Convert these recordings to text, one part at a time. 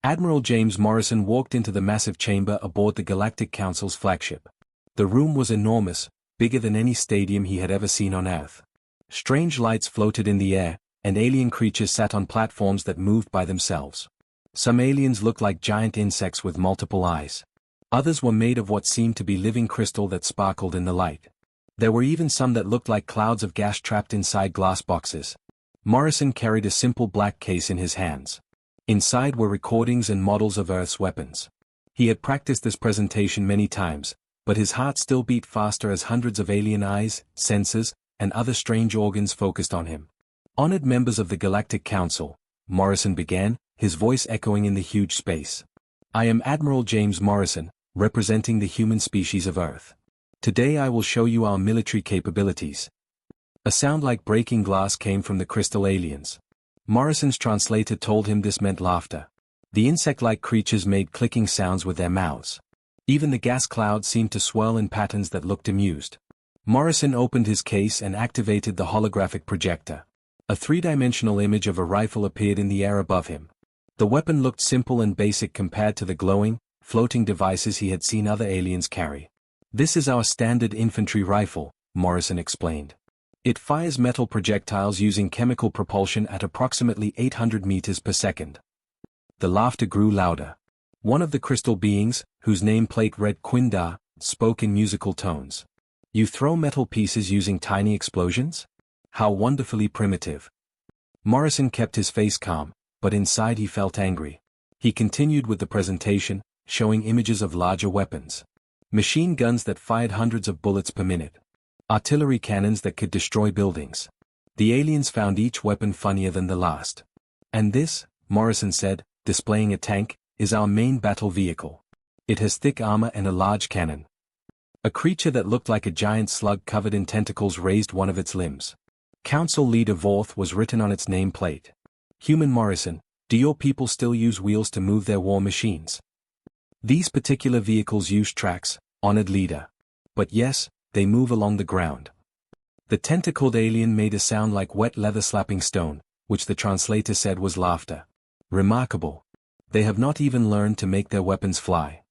Admiral James Morrison walked into the massive chamber aboard the Galactic Council's flagship. The room was enormous, bigger than any stadium he had ever seen on Earth. Strange lights floated in the air, and alien creatures sat on platforms that moved by themselves. Some aliens looked like giant insects with multiple eyes. Others were made of what seemed to be living crystal that sparkled in the light. There were even some that looked like clouds of gas trapped inside glass boxes. Morrison carried a simple black case in his hands. Inside were recordings and models of Earth's weapons. He had practiced this presentation many times, but his heart still beat faster as hundreds of alien eyes, sensors, and other strange organs focused on him. Honored members of the Galactic Council, Morrison began, his voice echoing in the huge space. I am Admiral James Morrison, representing the human species of Earth. Today I will show you our military capabilities. A sound like breaking glass came from the crystal aliens. Morrison's translator told him this meant laughter. The insect-like creatures made clicking sounds with their mouths. Even the gas cloud seemed to swirl in patterns that looked amused. Morrison opened his case and activated the holographic projector. A three-dimensional image of a rifle appeared in the air above him. The weapon looked simple and basic compared to the glowing, floating devices he had seen other aliens carry. This is our standard infantry rifle, Morrison explained. It fires metal projectiles using chemical propulsion at approximately 800 meters per second. The laughter grew louder. One of the crystal beings, whose nameplate read Quindar, spoke in musical tones. You throw metal pieces using tiny explosions? How wonderfully primitive. Morrison kept his face calm, but inside he felt angry. He continued with the presentation, showing images of larger weapons. Machine guns that fired hundreds of bullets per minute. Artillery cannons that could destroy buildings. The aliens found each weapon funnier than the last. And this, Morrison said, displaying a tank, is our main battle vehicle. It has thick armor and a large cannon. A creature that looked like a giant slug covered in tentacles raised one of its limbs. Council Leader Vorth was written on its nameplate. Human Morrison, do your people still use wheels to move their war machines? These particular vehicles use tracks, honored leader. But yes, they move along the ground. The tentacled alien made a sound like wet leather slapping stone, which the translator said was laughter. Remarkable. They have not even learned to make their weapons fly.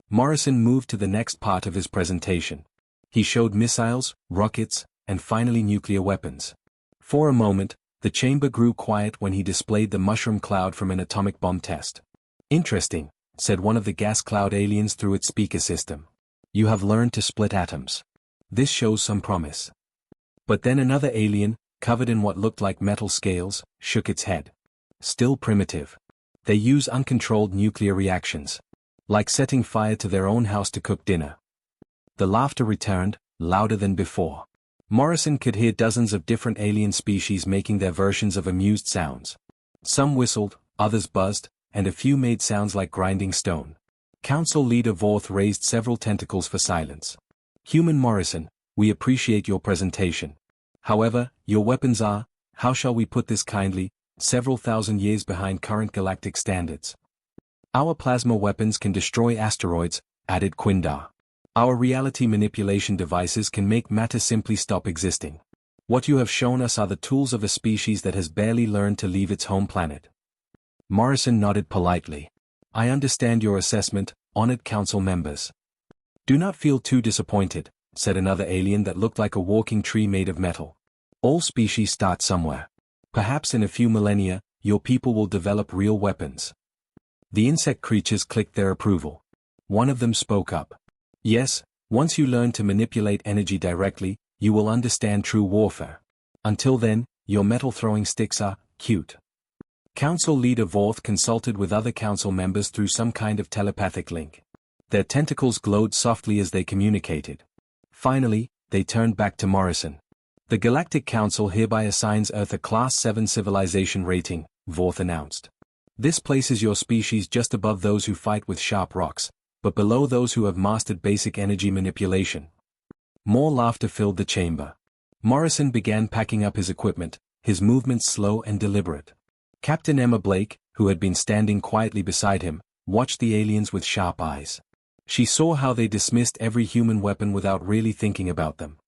Morrison moved to the next part of his presentation. He showed missiles, rockets, and finally nuclear weapons. For a moment, the chamber grew quiet when he displayed the mushroom cloud from an atomic bomb test. Interesting, said one of the gas cloud aliens through its speaker system. You have learned to split atoms. This shows some promise. But then another alien, covered in what looked like metal scales, shook its head. Still primitive. They use uncontrolled nuclear reactions. Like setting fire to their own house to cook dinner. The laughter returned, louder than before. Morrison could hear dozens of different alien species making their versions of amused sounds. Some whistled, others buzzed, and a few made sounds like grinding stone. Council Leader Vorth raised several tentacles for silence. Human Morrison, we appreciate your presentation. However, your weapons are, how shall we put this kindly, several thousand years behind current galactic standards. Our plasma weapons can destroy asteroids, added Quindar. Our reality manipulation devices can make matter simply stop existing. What you have shown us are the tools of a species that has barely learned to leave its home planet. Morrison nodded politely. I understand your assessment, honored council members. Do not feel too disappointed, said another alien that looked like a walking tree made of metal. All species start somewhere. Perhaps in a few millennia, your people will develop real weapons. The insect creatures clicked their approval. One of them spoke up. Yes, once you learn to manipulate energy directly, you will understand true warfare. Until then, your metal-throwing sticks are cute. Council Leader Vorth consulted with other council members through some kind of telepathic link. Their tentacles glowed softly as they communicated. Finally, they turned back to Morrison. The Galactic Council hereby assigns Earth a Class 7 civilization rating, Vorth announced. This places your species just above those who fight with sharp rocks, but below those who have mastered basic energy manipulation. More laughter filled the chamber. Morrison began packing up his equipment, his movements slow and deliberate. Captain Emma Blake, who had been standing quietly beside him, watched the aliens with sharp eyes. She saw how they dismissed every human weapon without really thinking about them.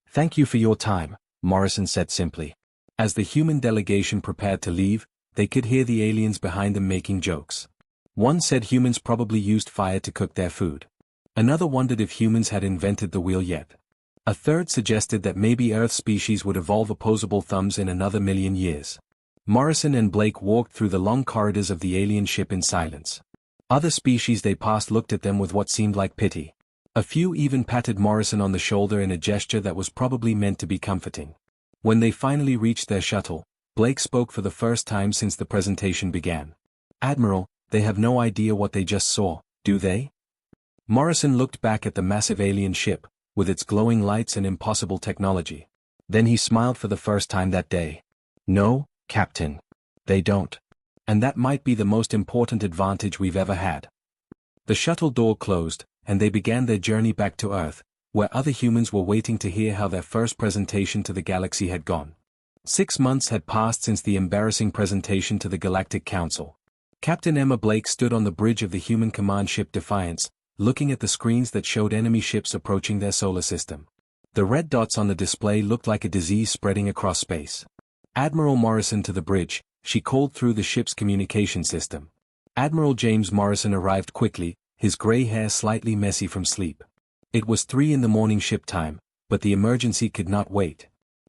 Thank you for your time, Morrison said simply. As the human delegation prepared to leave, they could hear the aliens behind them making jokes. One said humans probably used fire to cook their food. Another wondered if humans had invented the wheel yet. A third suggested that maybe Earth species would evolve opposable thumbs in another million years. Morrison and Blake walked through the long corridors of the alien ship in silence. Other species they passed looked at them with what seemed like pity. A few even patted Morrison on the shoulder in a gesture that was probably meant to be comforting. When they finally reached their shuttle, Blake spoke for the first time since the presentation began. "Admiral, they have no idea what they just saw, do they?" Morrison looked back at the massive alien ship, with its glowing lights and impossible technology. Then he smiled for the first time that day. "No, Captain. They don't. And that might be the most important advantage we've ever had." The shuttle door closed, and they began their journey back to Earth, where other humans were waiting to hear how their first presentation to the galaxy had gone. 6 months had passed since the embarrassing presentation to the Galactic Council. Captain Emma Blake stood on the bridge of the human command ship Defiance, looking at the screens that showed enemy ships approaching their solar system. The red dots on the display looked like a disease spreading across space. "Admiral Morrison to the bridge," she called through the ship's communication system. Admiral James Morrison arrived quickly, his gray hair slightly messy from sleep. It was 3 in the morning ship time, but the emergency could not wait.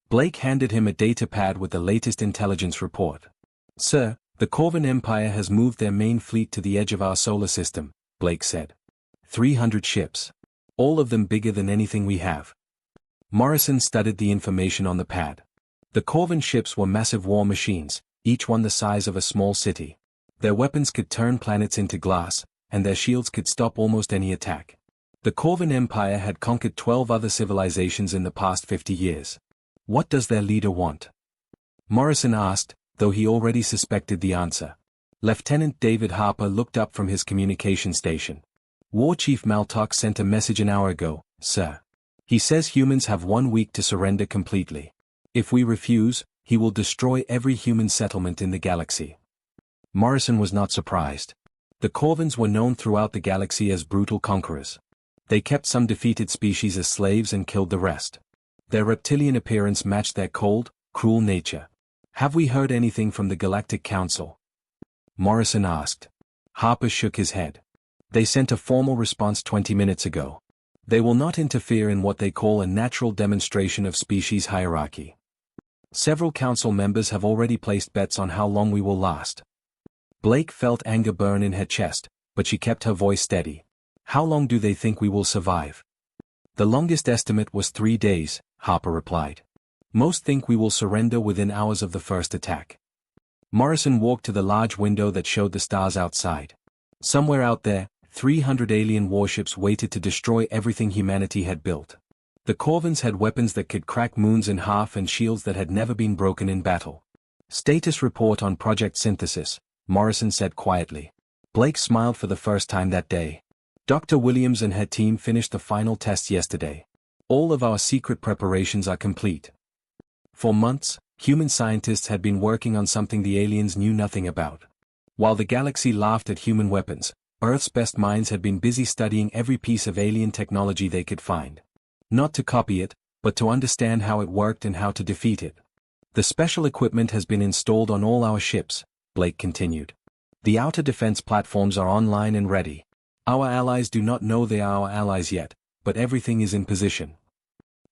Blake handed him a data pad with the latest intelligence report. "Sir, the Corvan Empire has moved their main fleet to the edge of our solar system," Blake said. 300 ships. All of them bigger than anything we have." Morrison studied the information on the pad. The Corvan ships were massive war machines, each one the size of a small city. Their weapons could turn planets into glass, and their shields could stop almost any attack. The Corvan Empire had conquered 12 other civilizations in the past 50 years. "What does their leader want?" Morrison asked, though he already suspected the answer. Lieutenant David Harper looked up from his communication station. "War Chief Maltok sent a message an hour ago, sir. He says humans have 1 week to surrender completely. If we refuse, he will destroy every human settlement in the galaxy." Morrison was not surprised. The Corvans were known throughout the galaxy as brutal conquerors. They kept some defeated species as slaves and killed the rest. Their reptilian appearance matched their cold, cruel nature. "Have we heard anything from the Galactic Council?" Morrison asked. Harper shook his head. "They sent a formal response 20 minutes ago. They will not interfere in what they call a natural demonstration of species hierarchy. Several council members have already placed bets on how long we will last." Blake felt anger burn in her chest, but she kept her voice steady. "How long do they think we will survive?" "The longest estimate was 3 days, Harper replied. "Most think we will surrender within hours of the first attack." Morrison walked to the large window that showed the stars outside. Somewhere out there, 300 alien warships waited to destroy everything humanity had built. The Corvans had weapons that could crack moons in half and shields that had never been broken in battle. "Status report on Project Synthesis," Morrison said quietly. Blake smiled for the first time that day. "Dr. Williams and her team finished the final tests yesterday. All of our secret preparations are complete." For months, human scientists had been working on something the aliens knew nothing about. While the galaxy laughed at human weapons, Earth's best minds had been busy studying every piece of alien technology they could find. Not to copy it, but to understand how it worked and how to defeat it. "The special equipment has been installed on all our ships," Blake continued. "The outer defense platforms are online and ready. Our allies do not know they are our allies yet, but everything is in position."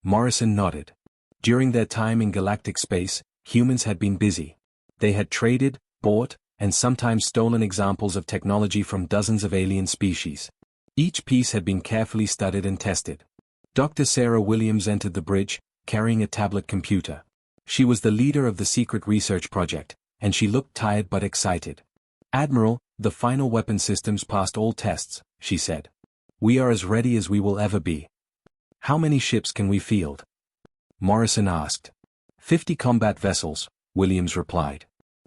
Morrison nodded. During their time in galactic space, humans had been busy. They had traded, bought, and sometimes stolen examples of technology from dozens of alien species. Each piece had been carefully studied and tested. Dr. Sarah Williams entered the bridge, carrying a tablet computer. She was the leader of the secret research project, and she looked tired but excited. "Admiral, the final weapon systems passed all tests," she said. "We are as ready as we will ever be." "How many ships can we field?" Morrison asked. 50 combat vessels, Williams replied.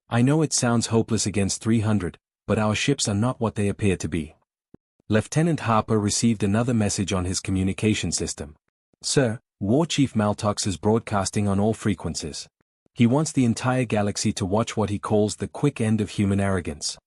"I know it sounds hopeless against 300, but our ships are not what they appear to be." Lieutenant Harper received another message on his communication system. "Sir, War Chief Maltox is broadcasting on all frequencies. He wants the entire galaxy to watch what he calls the quick end of human arrogance."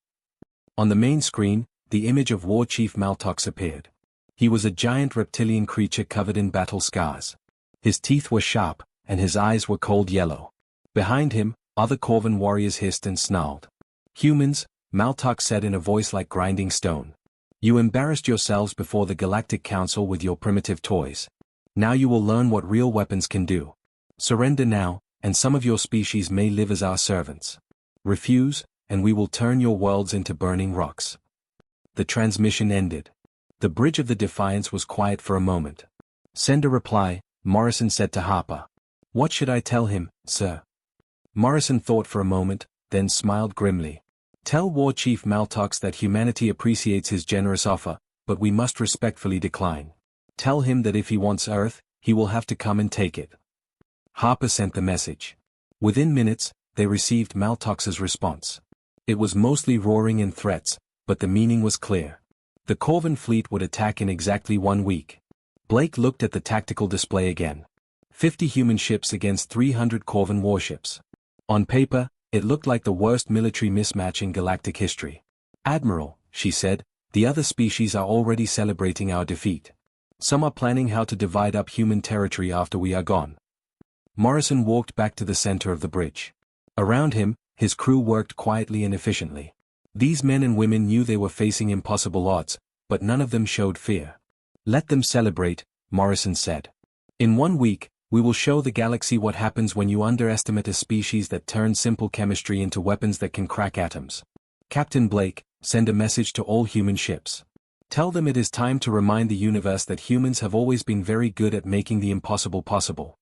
On the main screen, the image of War Chief Maltox appeared. He was a giant reptilian creature covered in battle scars. His teeth were sharp, and his eyes were cold yellow. Behind him, other Corvan warriors hissed and snarled. "Humans, Maltok said in a voice like grinding stone. You embarrassed yourselves before the Galactic Council with your primitive toys. Now you will learn what real weapons can do. Surrender now, and some of your species may live as our servants. Refuse, and we will turn your worlds into burning rocks. The transmission ended. The bridge of the Defiance was quiet for a moment. Send a reply, Morrison said to Harper. What should I tell him, sir? Morrison thought for a moment, then smiled grimly. Tell War Chief Maltox that humanity appreciates his generous offer, but we must respectfully decline. Tell him that if he wants Earth, he will have to come and take it. Harper sent the message. Within minutes, they received Maltox's response. It was mostly roaring and threats, but the meaning was clear. The Corvan fleet would attack in exactly 1 week. Blake looked at the tactical display again. 50 human ships against 300 Corvan warships. On paper, it looked like the worst military mismatch in galactic history. Admiral, she said, the other species are already celebrating our defeat. Some are planning how to divide up human territory after we are gone. Morrison walked back to the center of the bridge. Around him, his crew worked quietly and efficiently. These men and women knew they were facing impossible odds, but none of them showed fear. Let them celebrate, Morrison said. In 1 week, we will show the galaxy what happens when you underestimate a species that turns simple chemistry into weapons that can crack atoms. Captain Blake, send a message to all human ships. Tell them it is time to remind the universe that humans have always been very good at making the impossible possible.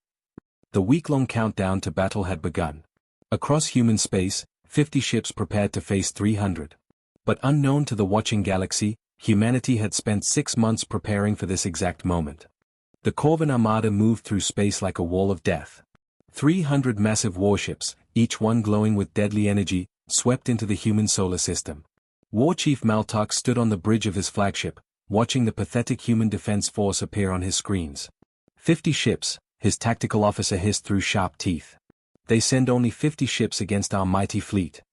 The week-long countdown to battle had begun. Across human space, 50 ships prepared to face 300. But unknown to the watching galaxy, humanity had spent 6 months preparing for this exact moment. The Corvan Armada moved through space like a wall of death. 300 massive warships, each one glowing with deadly energy, swept into the human solar system. War Chief Maltok stood on the bridge of his flagship, watching the pathetic human defense force appear on his screens. 50 ships, his tactical officer hissed through sharp teeth. They send only 50 ships against our mighty fleet.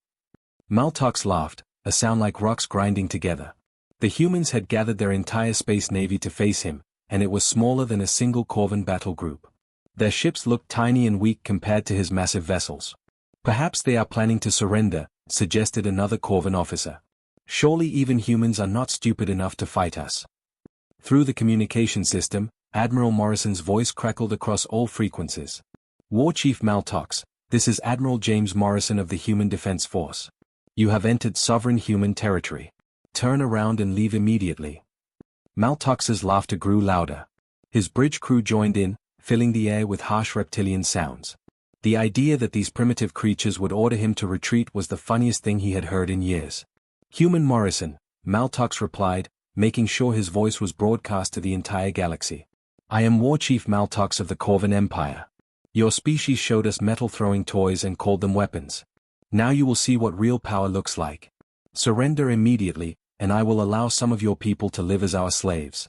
Maltox laughed, a sound like rocks grinding together. The humans had gathered their entire space navy to face him, and it was smaller than a single Corvan battle group. Their ships looked tiny and weak compared to his massive vessels. Perhaps they are planning to surrender, suggested another Corvan officer. Surely even humans are not stupid enough to fight us. Through the communication system, Admiral Morrison's voice crackled across all frequencies. War Chief Maltox, this is Admiral James Morrison of the Human Defense Force. You have entered sovereign human territory. Turn around and leave immediately. Maltox's laughter grew louder. His bridge crew joined in, filling the air with harsh reptilian sounds. The idea that these primitive creatures would order him to retreat was the funniest thing he had heard in years. Human Morrison, Maltox replied, making sure his voice was broadcast to the entire galaxy. I am War Chief Maltox of the Corvan Empire. Your species showed us metal-throwing toys and called them weapons. Now you will see what real power looks like. Surrender immediately, and I will allow some of your people to live as our slaves.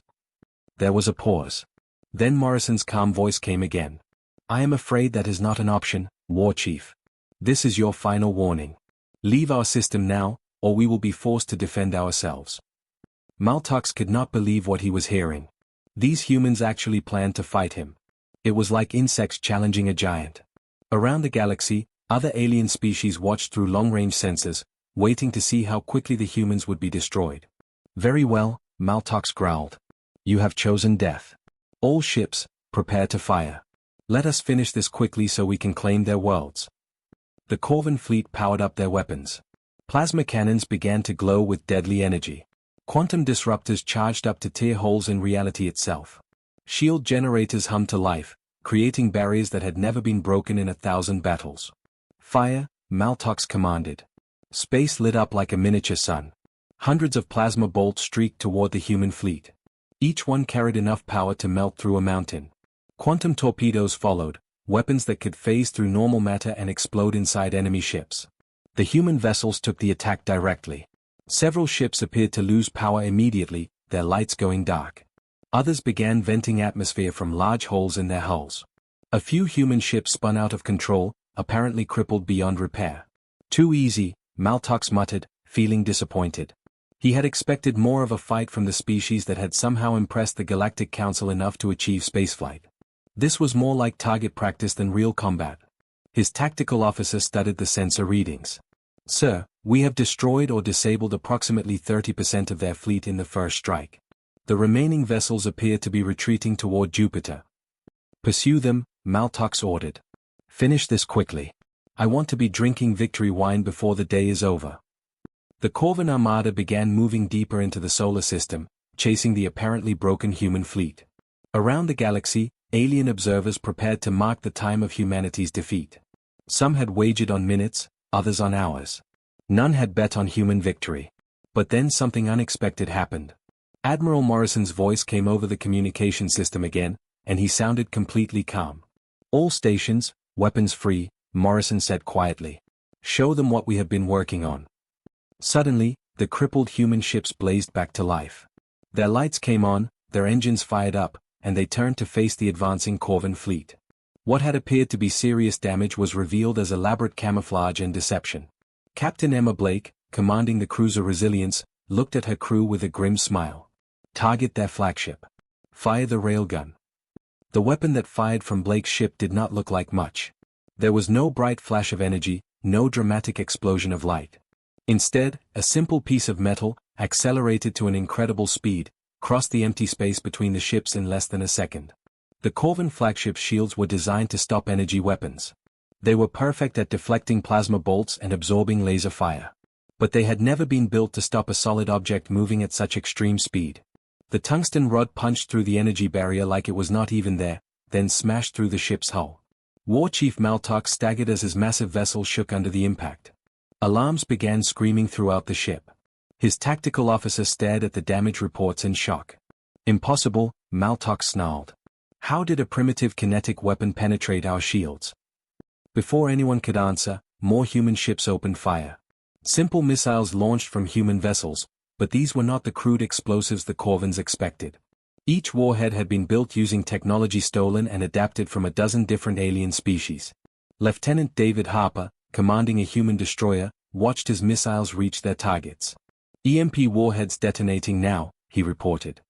There was a pause. Then Morrison's calm voice came again. I am afraid that is not an option, War Chief. This is your final warning. Leave our system now, or we will be forced to defend ourselves. Maltox could not believe what he was hearing. These humans actually planned to fight him. It was like insects challenging a giant. Around the galaxy, other alien species watched through long-range sensors, waiting to see how quickly the humans would be destroyed. Very well, Maltox growled. You have chosen death. All ships, prepare to fire. Let us finish this quickly so we can claim their worlds. The Corvan fleet powered up their weapons. Plasma cannons began to glow with deadly energy. Quantum disruptors charged up to tear holes in reality itself. Shield generators hummed to life, creating barriers that had never been broken in 1,000 battles. Fire, Maltox commanded. Space lit up like a miniature sun. Hundreds of plasma bolts streaked toward the human fleet. Each one carried enough power to melt through a mountain. Quantum torpedoes followed, weapons that could phase through normal matter and explode inside enemy ships. The human vessels took the attack directly. Several ships appeared to lose power immediately, their lights going dark. Others began venting atmosphere from large holes in their hulls. A few human ships spun out of control, apparently crippled beyond repair. Too easy, Maltox muttered, feeling disappointed. He had expected more of a fight from the species that had somehow impressed the Galactic Council enough to achieve spaceflight. This was more like target practice than real combat. His tactical officer studied the sensor readings. Sir, We have destroyed or disabled approximately 30% of their fleet in the first strike. The remaining vessels appear to be retreating toward Jupiter. Pursue them, Maltox ordered. Finish this quickly. I want to be drinking victory wine before the day is over. The Corvan Armada began moving deeper into the solar system, chasing the apparently broken human fleet. Around the galaxy, alien observers prepared to mark the time of humanity's defeat. Some had wagered on minutes, others on hours. None had bet on human victory. But then something unexpected happened. Admiral Morrison's voice came over the communication system again, and he sounded completely calm. All stations, weapons free, Morrison said quietly. Show them what we have been working on. Suddenly, the crippled human ships blazed back to life. Their lights came on, their engines fired up, and they turned to face the advancing Corvan fleet. What had appeared to be serious damage was revealed as elaborate camouflage and deception. Captain Emma Blake, commanding the cruiser Resilience, looked at her crew with a grim smile. Target their flagship. Fire the railgun. The weapon that fired from Blake's ship did not look like much. There was no bright flash of energy, no dramatic explosion of light. Instead, a simple piece of metal, accelerated to an incredible speed, crossed the empty space between the ships in less than a second. The Corvan flagship's shields were designed to stop energy weapons. They were perfect at deflecting plasma bolts and absorbing laser fire. But they had never been built to stop a solid object moving at such extreme speed. The tungsten rod punched through the energy barrier like it was not even there, then smashed through the ship's hull. War Chief Maltox staggered as his massive vessel shook under the impact. Alarms began screaming throughout the ship. His tactical officer stared at the damage reports in shock. Impossible, Maltox snarled. How did a primitive kinetic weapon penetrate our shields? Before anyone could answer, more human ships opened fire. Simple missiles launched from human vessels, but these were not the crude explosives the Corvans expected. Each warhead had been built using technology stolen and adapted from a dozen different alien species. Lieutenant David Harper, commanding a human destroyer, watched his missiles reach their targets. EMP warheads detonating now, he reported.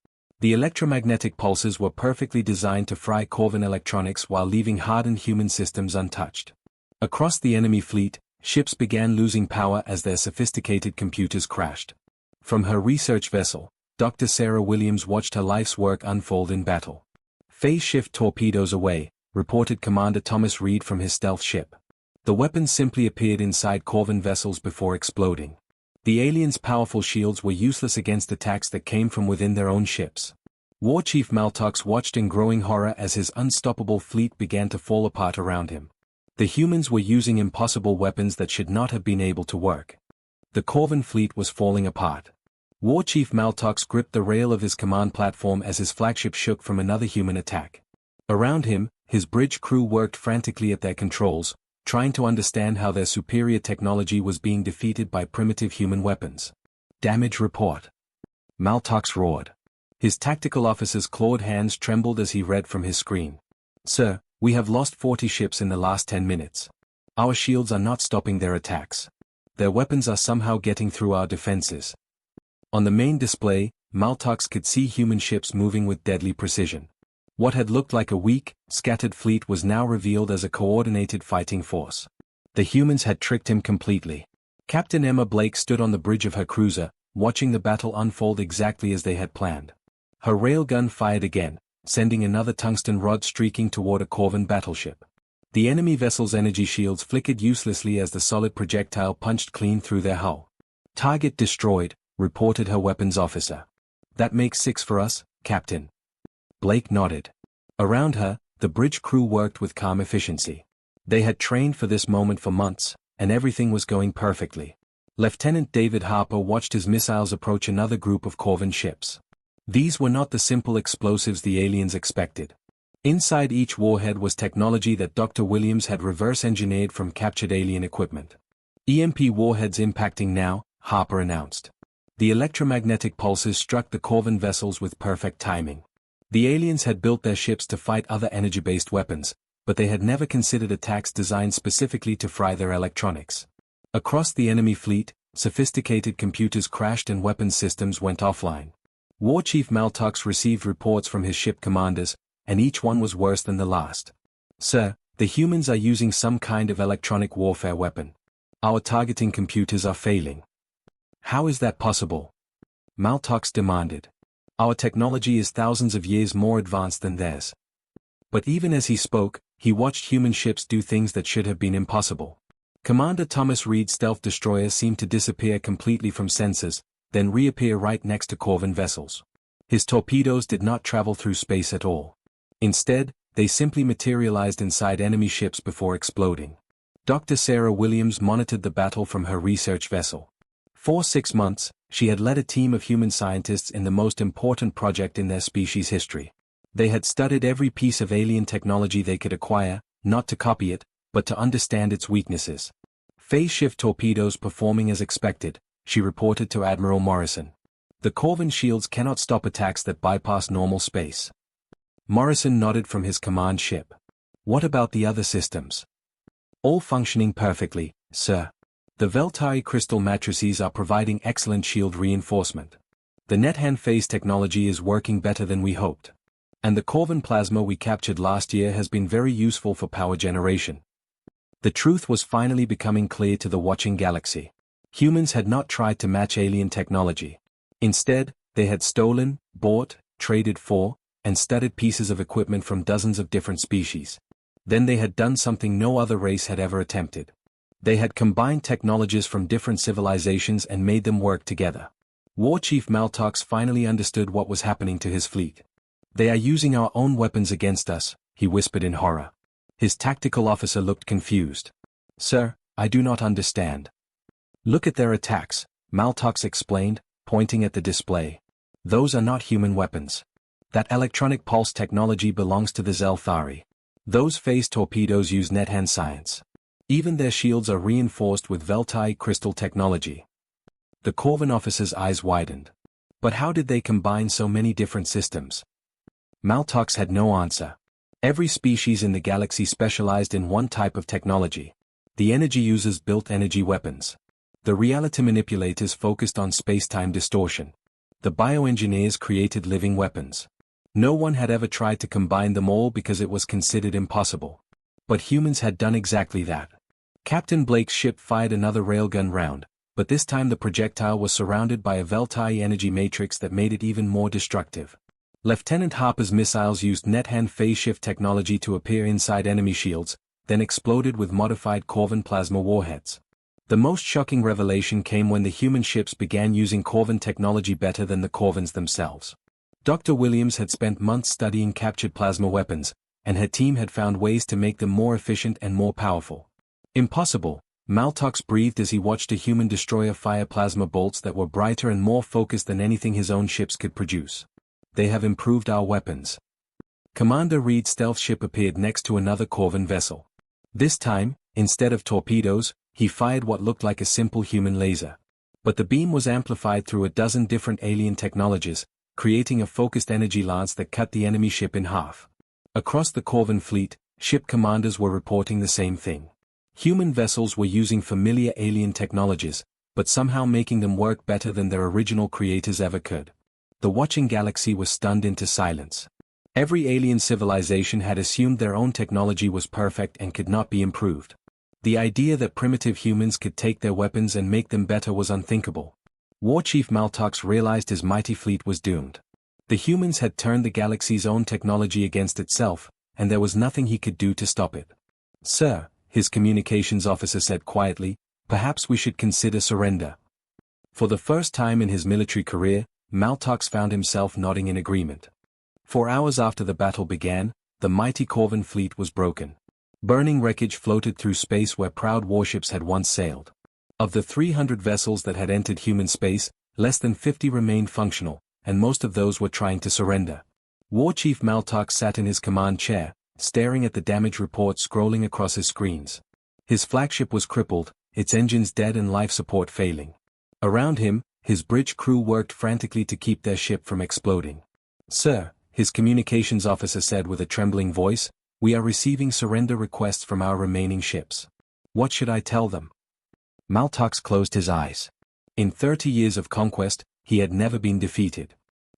The electromagnetic pulses were perfectly designed to fry Corvan electronics while leaving hardened human systems untouched. Across the enemy fleet, ships began losing power as their sophisticated computers crashed. From her research vessel, Dr. Sarah Williams watched her life's work unfold in battle. Phase shift torpedoes away, reported Commander Thomas Reed from his stealth ship. The weapons simply appeared inside Corvan vessels before exploding. The aliens' powerful shields were useless against attacks that came from within their own ships. War Chief Maltox watched in growing horror as his unstoppable fleet began to fall apart around him. The humans were using impossible weapons that should not have been able to work. The Corvan fleet was falling apart. War Chief Maltox gripped the rail of his command platform as his flagship shook from another human attack. Around him, his bridge crew worked frantically at their controls, trying to understand how their superior technology was being defeated by primitive human weapons. Damage report. Maltox roared. His tactical officer's clawed hands trembled as he read from his screen. Sir, we have lost 40 ships in the last 10 minutes. Our shields are not stopping their attacks. Their weapons are somehow getting through our defenses. On the main display, Maltox could see human ships moving with deadly precision. What had looked like a weak, scattered fleet was now revealed as a coordinated fighting force. The humans had tricked him completely. Captain Emma Blake stood on the bridge of her cruiser, watching the battle unfold exactly as they had planned. Her railgun fired again, sending another tungsten rod streaking toward a Corvan battleship. The enemy vessel's energy shields flickered uselessly as the solid projectile punched clean through their hull. Target destroyed, reported her weapons officer. That makes 6 for us, Captain. Blake nodded. Around her, the bridge crew worked with calm efficiency. They had trained for this moment for months, and everything was going perfectly. Lieutenant David Harper watched his missiles approach another group of Corvan ships. These were not the simple explosives the aliens expected. Inside each warhead was technology that Dr. Williams had reverse-engineered from captured alien equipment. EMP warheads impacting now, Harper announced. The electromagnetic pulses struck the Corvan vessels with perfect timing. The aliens had built their ships to fight other energy-based weapons, but they had never considered attacks designed specifically to fry their electronics. Across the enemy fleet, sophisticated computers crashed and weapons systems went offline. War Chief Maltox received reports from his ship commanders, and each one was worse than the last. Sir, the humans are using some kind of electronic warfare weapon. Our targeting computers are failing. How is that possible? Maltox demanded. Our technology is thousands of years more advanced than theirs. But even as he spoke, he watched human ships do things that should have been impossible. Commander Thomas Reed's stealth destroyer seemed to disappear completely from sensors, then reappear right next to Corvin vessels. His torpedoes did not travel through space at all. Instead, they simply materialized inside enemy ships before exploding. Dr. Sarah Williams monitored the battle from her research vessel. For 6 months, she had led a team of human scientists in the most important project in their species' history. They had studied every piece of alien technology they could acquire, not to copy it, but to understand its weaknesses. Phase shift torpedoes performing as expected, she reported to Admiral Morrison. The Corvin shields cannot stop attacks that bypass normal space. Morrison nodded from his command ship. What about the other systems? All functioning perfectly, sir. The Veltai crystal matrices are providing excellent shield reinforcement. The Nethan phase technology is working better than we hoped. And the Corvin plasma we captured last year has been very useful for power generation. The truth was finally becoming clear to the watching galaxy. Humans had not tried to match alien technology. Instead, they had stolen, bought, traded for, and studied pieces of equipment from dozens of different species. Then they had done something no other race had ever attempted. They had combined technologies from different civilizations and made them work together. War Chief Maltox finally understood what was happening to his fleet. They are using our own weapons against us, he whispered in horror. His tactical officer looked confused. Sir, I do not understand. Look at their attacks, Maltox explained, pointing at the display. Those are not human weapons. That electronic pulse technology belongs to the Zelthari. Those phase torpedoes use Nethan science. Even their shields are reinforced with Veltai crystal technology. The Corvin officer's eyes widened. But how did they combine so many different systems? Maltox had no answer. Every species in the galaxy specialized in one type of technology. The energy users built energy weapons. The reality manipulators focused on space-time distortion. The bioengineers created living weapons. No one had ever tried to combine them all because it was considered impossible. But humans had done exactly that. Captain Blake's ship fired another railgun round, but this time the projectile was surrounded by a Veltai energy matrix that made it even more destructive. Lieutenant Harper's missiles used Nethan phase shift technology to appear inside enemy shields, then exploded with modified Corvin plasma warheads. The most shocking revelation came when the human ships began using Corvin technology better than the Corvins themselves. Dr. Williams had spent months studying captured plasma weapons, and her team had found ways to make them more efficient and more powerful. Impossible, Maltox breathed as he watched a human destroyer fire plasma bolts that were brighter and more focused than anything his own ships could produce. They have improved our weapons. Commander Reed's stealth ship appeared next to another Corvin vessel. This time, instead of torpedoes, he fired what looked like a simple human laser. But the beam was amplified through a dozen different alien technologies, creating a focused energy lance that cut the enemy ship in half. Across the Corvin fleet, ship commanders were reporting the same thing. Human vessels were using familiar alien technologies, but somehow making them work better than their original creators ever could. The watching galaxy was stunned into silence. Every alien civilization had assumed their own technology was perfect and could not be improved. The idea that primitive humans could take their weapons and make them better was unthinkable. War Chief Maltox realized his mighty fleet was doomed. The humans had turned the galaxy's own technology against itself, and there was nothing he could do to stop it. Sir, his communications officer said quietly, perhaps we should consider surrender. For the first time in his military career, Maltox found himself nodding in agreement. For hours after the battle began, the mighty Corvin fleet was broken. Burning wreckage floated through space where proud warships had once sailed. Of the 300 vessels that had entered human space, less than 50 remained functional, and most of those were trying to surrender. War Chief Maltox sat in his command chair, staring at the damage report scrolling across his screens. His flagship was crippled, its engines dead and life support failing. Around him, his bridge crew worked frantically to keep their ship from exploding. Sir, his communications officer said with a trembling voice, we are receiving surrender requests from our remaining ships. What should I tell them? Maltox closed his eyes. In 30 years of conquest, he had never been defeated.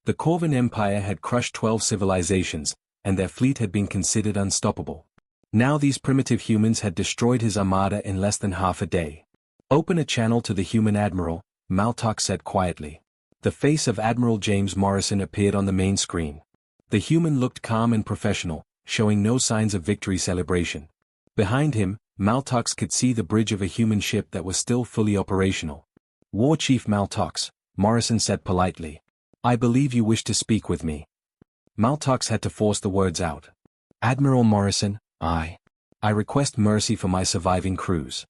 The Corvin Empire had crushed 12 civilizations, and their fleet had been considered unstoppable. Now these primitive humans had destroyed his armada in less than half a day. Open a channel to the human admiral, Maltok said quietly. The face of Admiral James Morrison appeared on the main screen. The human looked calm and professional, showing no signs of victory celebration. Behind him, Maltox could see the bridge of a human ship that was still fully operational. War Chief Maltox, Morrison said politely. I believe you wish to speak with me. Maltox had to force the words out. Admiral Morrison, I request mercy for my surviving crews.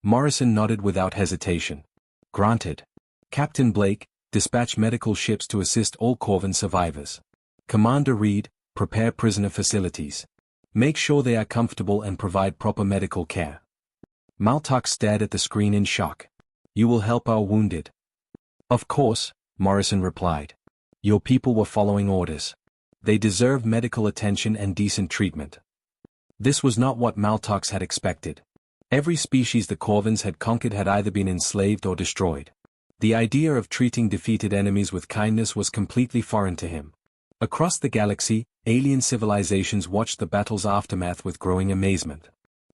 Morrison nodded without hesitation. Granted. Captain Blake, dispatch medical ships to assist all Corvan survivors. Commander Reed, prepare prisoner facilities. Make sure they are comfortable and provide proper medical care. Maltok stared at the screen in shock. You will help our wounded. Of course, Morrison replied. Your people were following orders. They deserve medical attention and decent treatment. This was not what Maltox had expected. Every species the Corvans had conquered had either been enslaved or destroyed. The idea of treating defeated enemies with kindness was completely foreign to him. Across the galaxy, alien civilizations watched the battle's aftermath with growing amazement.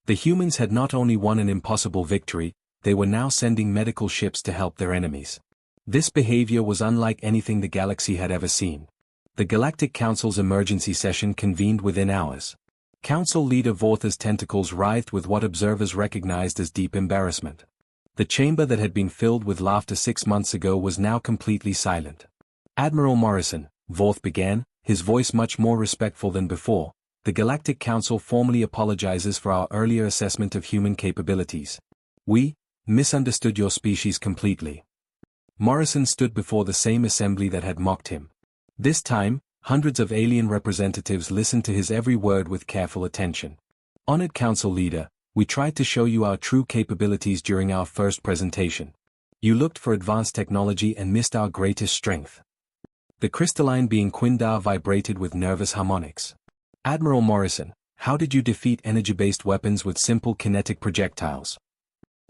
The humans had not only won an impossible victory, they were now sending medical ships to help their enemies. This behavior was unlike anything the galaxy had ever seen. The Galactic Council's emergency session convened within hours. Council leader Vortha's tentacles writhed with what observers recognized as deep embarrassment. The chamber that had been filled with laughter 6 months ago was now completely silent. Admiral Morrison, Vorth began, his voice much more respectful than before, the Galactic Council formally apologizes for our earlier assessment of human capabilities. We misunderstood your species completely. Morrison stood before the same assembly that had mocked him. This time, hundreds of alien representatives listened to his every word with careful attention. Honored Council Leader, we tried to show you our true capabilities during our first presentation. You looked for advanced technology and missed our greatest strength. The crystalline being Quindar vibrated with nervous harmonics. Admiral Morrison, how did you defeat energy-based weapons with simple kinetic projectiles?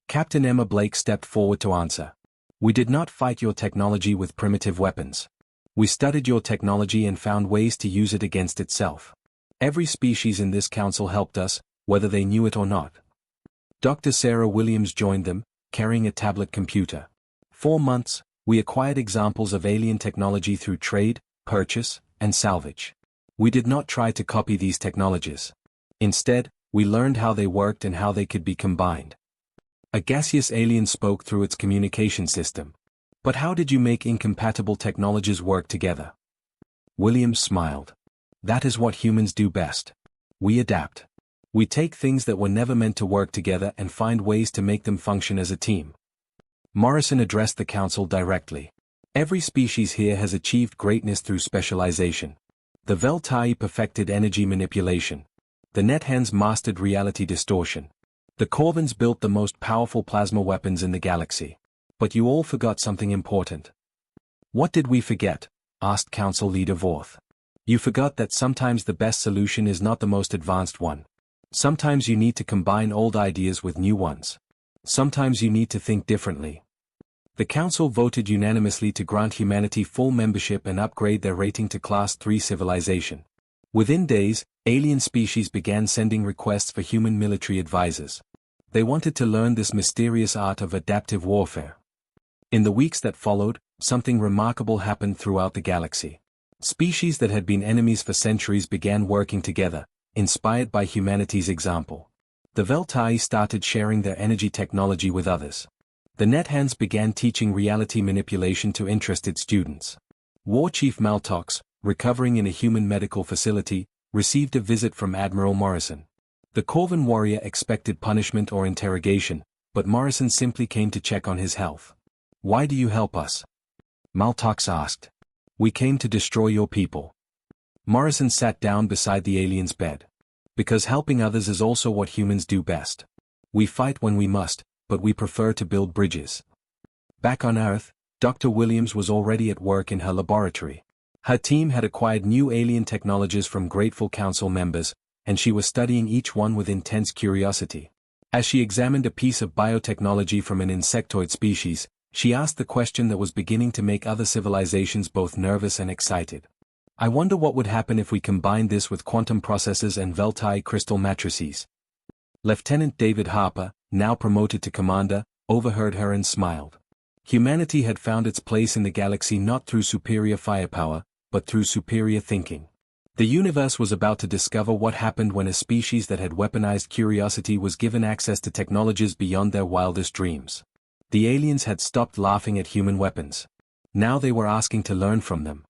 Captain Emma Blake stepped forward to answer. We did not fight your technology with primitive weapons. We studied your technology and found ways to use it against itself. Every species in this council helped us, whether they knew it or not. Dr. Sarah Williams joined them, carrying a tablet computer. 4 months, we acquired examples of alien technology through trade, purchase, and salvage. We did not try to copy these technologies. Instead, we learned how they worked and how they could be combined. A gaseous alien spoke through its communication system. But how did you make incompatible technologies work together? Williams smiled. That is what humans do best. We adapt. We take things that were never meant to work together and find ways to make them function as a team. Morrison addressed the council directly. Every species here has achieved greatness through specialization. The Veltai perfected energy manipulation. The Nethans mastered reality distortion. The Corvans built the most powerful plasma weapons in the galaxy. But you all forgot something important. What did we forget? Asked Council Leader Vorth. You forgot that sometimes the best solution is not the most advanced one. Sometimes you need to combine old ideas with new ones. Sometimes you need to think differently. The Council voted unanimously to grant humanity full membership and upgrade their rating to Class 3 civilization. Within days, alien species began sending requests for human military advisors. They wanted to learn this mysterious art of adaptive warfare. In the weeks that followed, something remarkable happened throughout the galaxy. Species that had been enemies for centuries began working together, inspired by humanity's example. The Veltai started sharing their energy technology with others. The Nethans began teaching reality manipulation to interested students. War Chief Maltox, recovering in a human medical facility, received a visit from Admiral Morrison. The Corvan warrior expected punishment or interrogation, but Morrison simply came to check on his health. Why do you help us? Maltox asked. We came to destroy your people. Morrison sat down beside the alien's bed. Because helping others is also what humans do best. We fight when we must, but we prefer to build bridges. Back on Earth, Dr. Williams was already at work in her laboratory. Her team had acquired new alien technologies from grateful council members, and she was studying each one with intense curiosity. As she examined a piece of biotechnology from an insectoid species, she asked the question that was beginning to make other civilizations both nervous and excited. I wonder what would happen if we combined this with quantum processors and Veltai crystal matrices. Lieutenant David Harper, now promoted to commander, overheard her and smiled. Humanity had found its place in the galaxy not through superior firepower, but through superior thinking. The universe was about to discover what happened when a species that had weaponized curiosity was given access to technologies beyond their wildest dreams. The aliens had stopped laughing at human weapons. Now they were asking to learn from them.